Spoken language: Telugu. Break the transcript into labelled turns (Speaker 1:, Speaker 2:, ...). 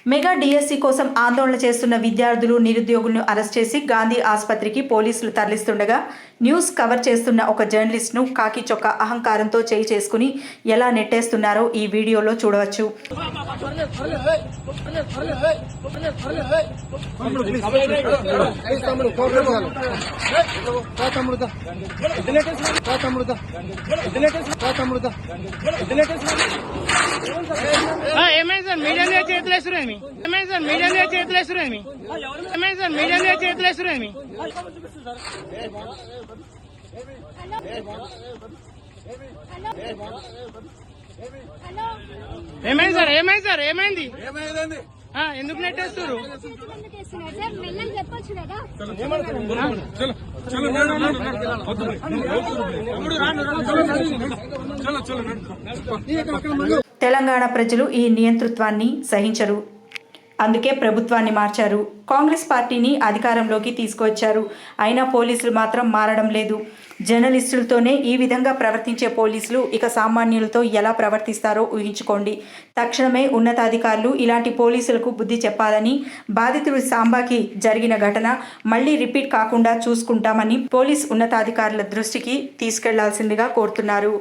Speaker 1: మెగా డిఎస్సి కోసం ఆందోళన చేస్తున్న విద్యార్థులు నిరుద్యోగులను అరెస్ట్ చేసి గాంధీ ఆసుపత్రికి పోలీసులు తరలిస్తుండగా న్యూస్ కవర్ చేస్తున్న ఒక జర్నలిస్ట్ను కాకి చొక్కా అహంకారంతో చేయి చేసుకుని ఎలా నెట్టేస్తున్నారో ఈ వీడియోలో చూడవచ్చు.
Speaker 2: మీడియా చేతులేసురేమి మీడియా చేతులేసురేమి మీడియా చేతులేసురేమి ఏమైంది సార్ ఏమైంది సార్ ఏమైంది ఎందుకు నెట్టేస్తారు?
Speaker 1: తెలంగాణ ప్రజలు ఈ నియంతృత్వాన్ని సహించరు. అందుకే ప్రభుత్వాన్ని మార్చారు. కాంగ్రెస్ పార్టీని అధికారంలోకి తీసుకొచ్చారు. అయినా పోలీసులు మాత్రం మారడం లేదు. జర్నలిస్టులతోనే ఈ విధంగా ప్రవర్తించే పోలీసులు ఇక సామాన్యులతో ఎలా ప్రవర్తిస్తారో ఊహించుకోండి. తక్షణమే ఉన్నతాధికారులు ఇలాంటి పోలీసులకు బుద్ధి చెప్పాలని, బాధితుడు సాంబాకి జరిగిన ఘటన మళ్లీ రిపీట్ కాకుండా చూసుకుంటామని పోలీస్ ఉన్నతాధికారుల దృష్టికి తీసుకెళ్లాల్సిందిగా కోరుతున్నారు.